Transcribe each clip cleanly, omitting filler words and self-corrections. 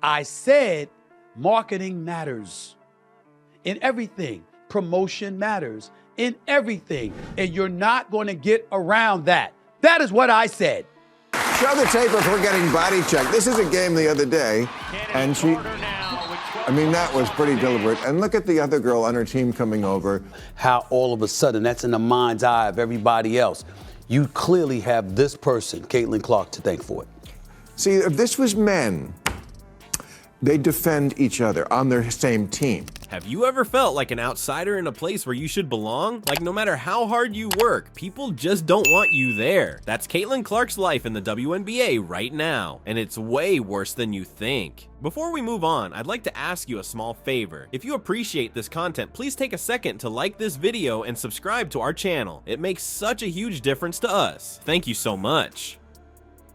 I said marketing matters in everything. Promotion matters in everything. And you're not going to get around that. That is what I said. Show the tape if we're getting body checked. This is a game the other day, and that was pretty deliberate. And look at the other girl on her team coming over. How all of a sudden that's in the mind's eye of everybody else. You clearly have this person, Caitlin Clark, to thank for it. See, if this was men, they defend each other on their same team. Have you ever felt like an outsider in a place where you should belong? Like no matter how hard you work, people just don't want you there. That's Caitlin Clark's life in the WNBA right now, and it's way worse than you think. Before we move on, I'd like to ask you a small favor. If you appreciate this content, please take a second to like this video and subscribe to our channel. It makes such a huge difference to us. Thank you so much.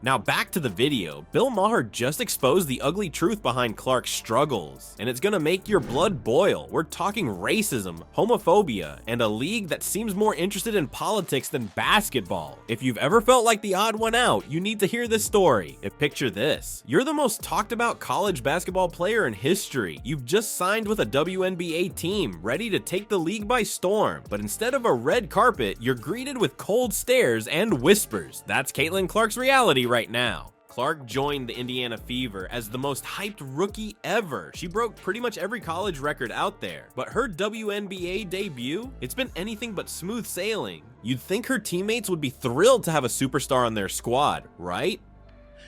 Now back to the video. Bill Maher just exposed the ugly truth behind Clark's struggles, and it's gonna make your blood boil. We're talking racism, homophobia, and a league that seems more interested in politics than basketball. If you've ever felt like the odd one out, you need to hear this story. Picture this. You're the most talked about college basketball player in history. You've just signed with a WNBA team, ready to take the league by storm. But instead of a red carpet, you're greeted with cold stares and whispers. That's Caitlin Clark's reality right now. Clark joined the Indiana Fever as the most hyped rookie ever. She broke pretty much every college record out there. But her WNBA debut, it's been anything but smooth sailing. You'd think her teammates would be thrilled to have a superstar on their squad, right?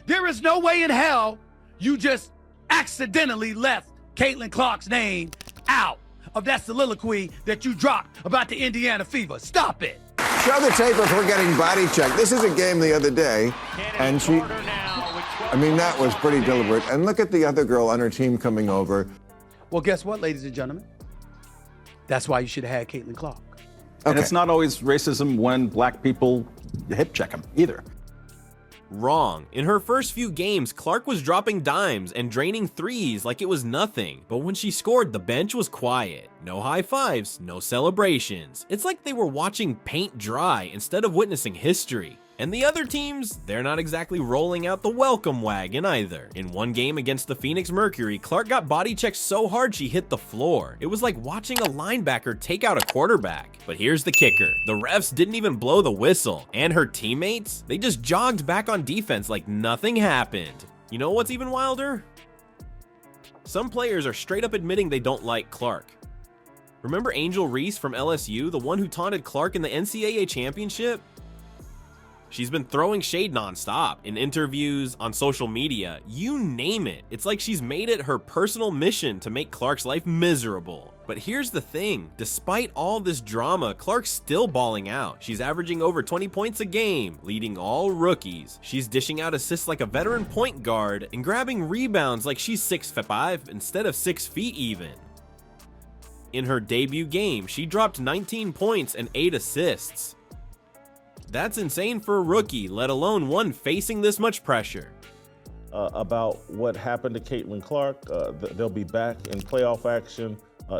There is no way in hell you just accidentally left Caitlin Clark's name out of that soliloquy that you dropped about the Indiana Fever. Stop it. Show the tape if we're getting body checked. This is a game the other day, and that was pretty deliberate. And look at the other girl on her team coming over. Well, guess what, ladies and gentlemen? That's why you should have had Caitlin Clark. And it's not always racism when black people hip check them either. Wrong. In her first few games, Clark was dropping dimes and draining threes like it was nothing. But when she scored, the bench was quiet. No high fives, no celebrations. It's like they were watching paint dry instead of witnessing history. And the other teams, they're not exactly rolling out the welcome wagon either. In one game against the Phoenix Mercury, Clark got body checked so hard she hit the floor. It was like watching a linebacker take out a quarterback. But here's the kicker. The refs didn't even blow the whistle. And her teammates, they just jogged back on defense like nothing happened. You know what's even wilder? Some players are straight up admitting they don't like Clark. Remember Angel Reese from LSU, the one who taunted Clark in the NCAA championship? She's been throwing shade nonstop in interviews, on social media, you name it. It's like she's made it her personal mission to make Clark's life miserable. But here's the thing, despite all this drama, Clark's still balling out. She's averaging over 20 points a game, leading all rookies. She's dishing out assists like a veteran point guard and grabbing rebounds like she's 6'5" instead of 6 feet even. In her debut game, she dropped 19 points and 8 assists. That's insane for a rookie, let alone one facing this much pressure. About what happened to Caitlin Clark, they'll be back in playoff action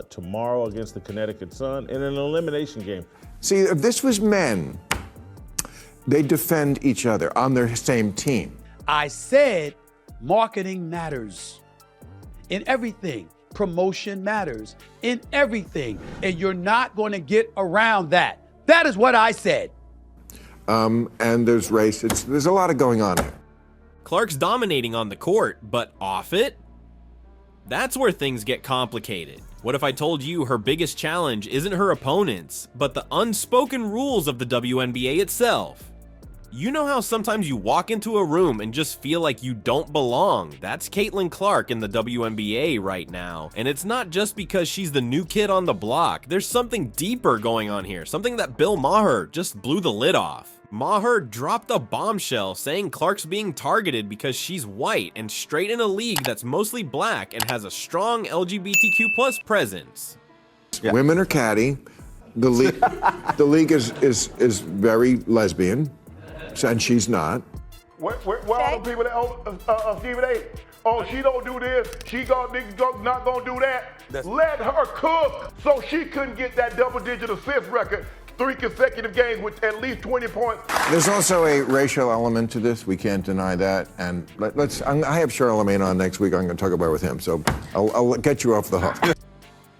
tomorrow against the Connecticut Sun in an elimination game. See, if this was men, they defend each other on their same team. I said marketing matters in everything. Promotion matters in everything. And you're not going to get around that. That is what I said. And there's race. There's a lot of going on here. Clark's dominating on the court, but off it? That's where things get complicated. What if I told you her biggest challenge isn't her opponents, but the unspoken rules of the WNBA itself? You know how sometimes you walk into a room and just feel like you don't belong? That's Caitlin Clark in the WNBA right now. And it's not just because she's the new kid on the block. There's something deeper going on here, something that Bill Maher just blew the lid off. Maher dropped a bombshell saying Clark's being targeted because she's white and straight in a league that's mostly black and has a strong LGBTQ+ presence. Yeah. Women are catty. The league is very lesbian, and she's not. Where are the people that Stephen A? Oh, she don't do this. She not gonna do that. Let her cook. So she couldn't get that double-digit assist record. 3 consecutive games with at least 20 points. There's also a racial element to this. We can't deny that. And I have Charlemagne on next week. I'm going to talk about it with him. So I'll get you off the hook.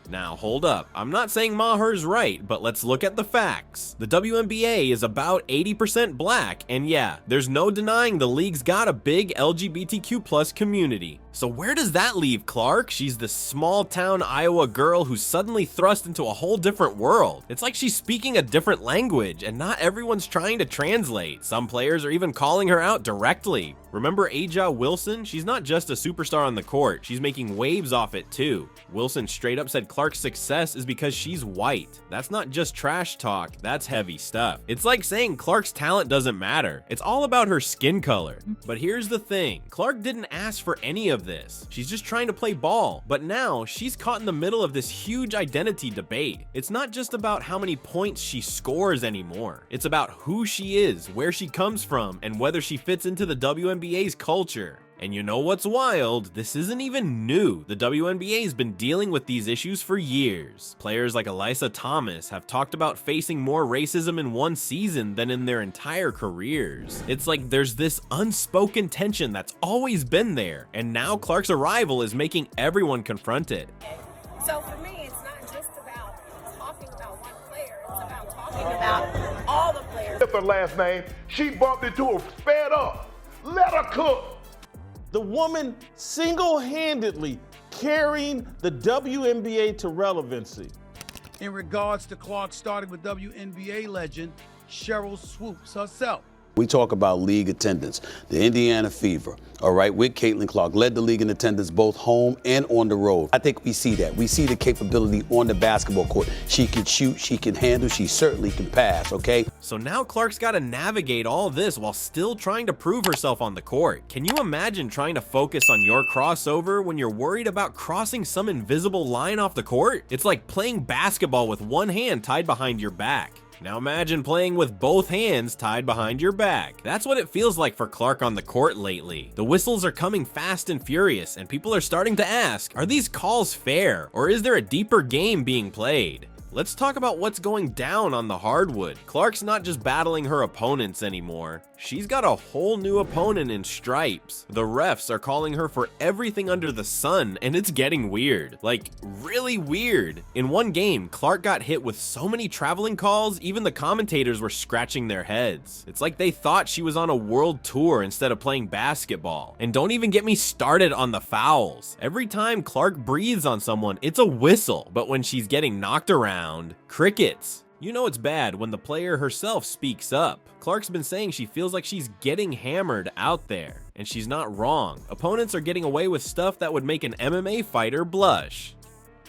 Now hold up, I'm not saying Maher's right, but let's look at the facts. The WNBA is about 80% black, and yeah, there's no denying the league's got a big LGBTQ+ community. So where does that leave Clark? She's this small town Iowa girl who's suddenly thrust into a whole different world. It's like she's speaking a different language, and not everyone's trying to translate. Some players are even calling her out directly. Remember Aja Wilson? She's not just a superstar on the court, she's making waves off it too. Wilson straight up said Clark's success is because she's white. That's not just trash talk, that's heavy stuff. It's like saying Clark's talent doesn't matter. It's all about her skin color. But here's the thing, Clark didn't ask for any of this. She's just trying to play ball. But now she's caught in the middle of this huge identity debate. It's not just about how many points she scores anymore. It's about who she is, where she comes from, and whether she fits into the WNBA's culture. And you know what's wild? This isn't even new. The WNBA's been dealing with these issues for years. Players like Alyssa Thomas have talked about facing more racism in one season than in their entire careers. It's like there's this unspoken tension that's always been there, and now Clark's arrival is making everyone confront it. So for me, it's not just about talking about one player, it's about talking about all the players. That's her last name. She bumped into her, sped up. Let her cook. The woman single-handedly carrying the WNBA to relevancy. In regards to Clark starting with WNBA legend Cheryl Swoops herself. We talk about league attendance. The Indiana Fever, all right, with Caitlin Clark, led the league in attendance both home and on the road. I think we see that. We see the capability on the basketball court. She can shoot, she can handle, she certainly can pass, okay? So now Clark's got to navigate all this while still trying to prove herself on the court. Can you imagine trying to focus on your crossover when you're worried about crossing some invisible line off the court? It's like playing basketball with one hand tied behind your back. Now imagine playing with both hands tied behind your back. That's what it feels like for Clark on the court lately. The whistles are coming fast and furious, and people are starting to ask, are these calls fair, or is there a deeper game being played? Let's talk about what's going down on the hardwood. Clark's not just battling her opponents anymore. She's got a whole new opponent in Stripes. The refs are calling her for everything under the sun, and it's getting weird. Like, really weird. In one game, Clark got hit with so many traveling calls, even the commentators were scratching their heads. It's like they thought she was on a world tour instead of playing basketball. And don't even get me started on the fouls. Every time Clark breathes on someone, it's a whistle, but when she's getting knocked around, crickets. You know it's bad when the player herself speaks up. Clark's been saying she feels like she's getting hammered out there, and she's not wrong. Opponents are getting away with stuff that would make an MMA fighter blush.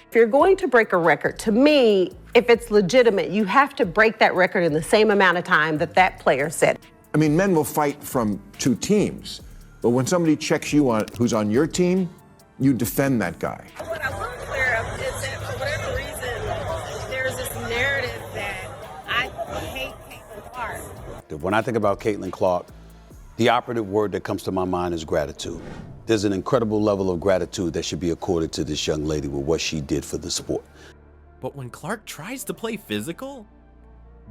If you're going to break a record, to me, if it's legitimate, you have to break that record in the same amount of time that that player said. I mean, men will fight from two teams, but when somebody checks you on who's on your team, you defend that guy. What I will clear up is that for whatever reason, there's this narrative that I hate Caitlin Clark. When I think about Caitlin Clark, the operative word that comes to my mind is gratitude. There's an incredible level of gratitude that should be accorded to this young lady with what she did for the sport. But when Clark tries to play physical,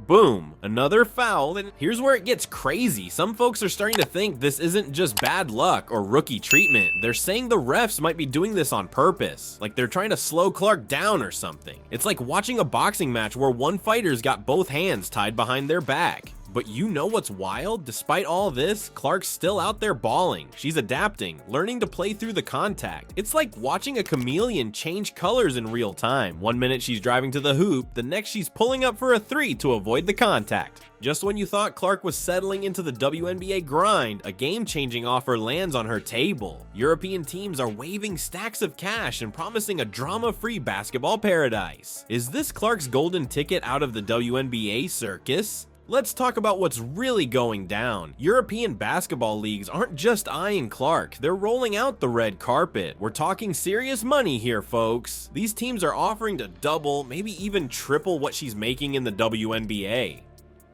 boom, another foul, and here's where it gets crazy. Some folks are starting to think this isn't just bad luck or rookie treatment. They're saying the refs might be doing this on purpose, like they're trying to slow Clark down or something. It's like watching a boxing match where one fighter's got both hands tied behind their back. But you know what's wild? Despite all this, Clark's still out there balling. She's adapting, learning to play through the contact. It's like watching a chameleon change colors in real time. One minute she's driving to the hoop, the next she's pulling up for a three to avoid the contact. Just when you thought Clark was settling into the WNBA grind, a game-changing offer lands on her table. European teams are waving stacks of cash and promising a drama-free basketball paradise. Is this Clark's golden ticket out of the WNBA circus? Let's talk about what's really going down. European basketball leagues aren't just eyeing Clark, they're rolling out the red carpet. We're talking serious money here, folks. These teams are offering to double, maybe even triple what she's making in the WNBA.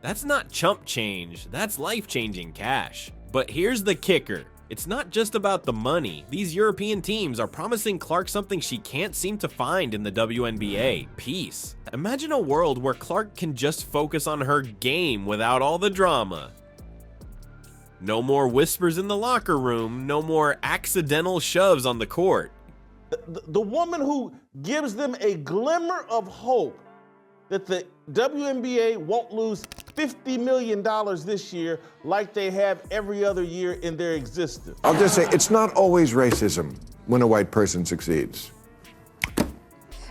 That's not chump change, that's life-changing cash. But here's the kicker. It's not just about the money. These European teams are promising Clark something she can't seem to find in the WNBA: peace. Imagine a world where Clark can just focus on her game without all the drama. No more whispers in the locker room, no more accidental shoves on the court. The woman who gives them a glimmer of hope that the WNBA won't lose $50 million this year like they have every other year in their existence. I'll just say, it's not always racism when a white person succeeds.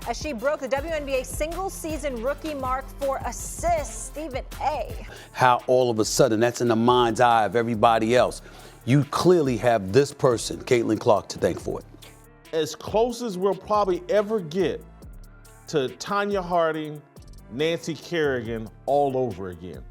As she broke the WNBA single-season rookie mark for assists, Stephen A. How all of a sudden that's in the mind's eye of everybody else. You clearly have this person, Caitlin Clark, to thank for it. As close as we'll probably ever get to Tanya Harding, Nancy Kerrigan all over again.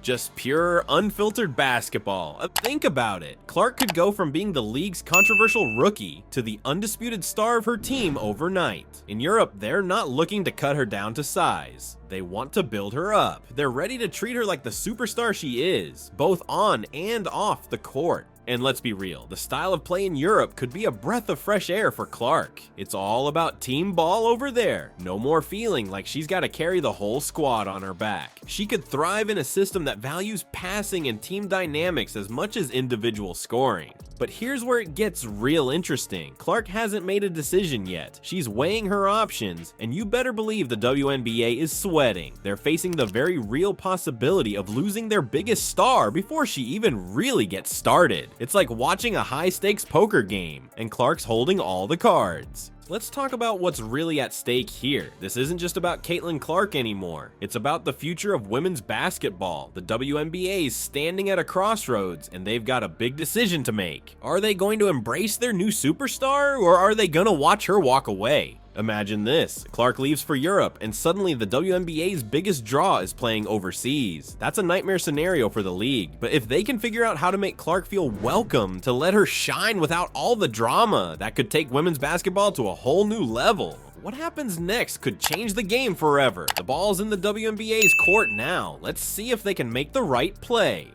Just pure, unfiltered basketball. Think about it. Clark could go from being the league's controversial rookie to the undisputed star of her team overnight. In Europe, they're not looking to cut her down to size. They want to build her up. They're ready to treat her like the superstar she is, both on and off the court. And let's be real, the style of play in Europe could be a breath of fresh air for Clark. It's all about team ball over there. No more feeling like she's got to carry the whole squad on her back. She could thrive in a system that values passing and team dynamics as much as individual scoring. But here's where it gets real interesting. Clark hasn't made a decision yet. She's weighing her options, and you better believe the WNBA is sweating. They're facing the very real possibility of losing their biggest star before she even really gets started. It's like watching a high-stakes poker game, and Clark's holding all the cards. Let's talk about what's really at stake here. This isn't just about Caitlin Clark anymore. It's about the future of women's basketball. The WNBA is standing at a crossroads, and they've got a big decision to make. Are they going to embrace their new superstar, or are they gonna watch her walk away? Imagine this, Clark leaves for Europe, and suddenly the WNBA's biggest draw is playing overseas. That's a nightmare scenario for the league, but if they can figure out how to make Clark feel welcome, to let her shine without all the drama, that could take women's basketball to a whole new level. What happens next could change the game forever. The ball's in the WNBA's court now. Let's see if they can make the right play.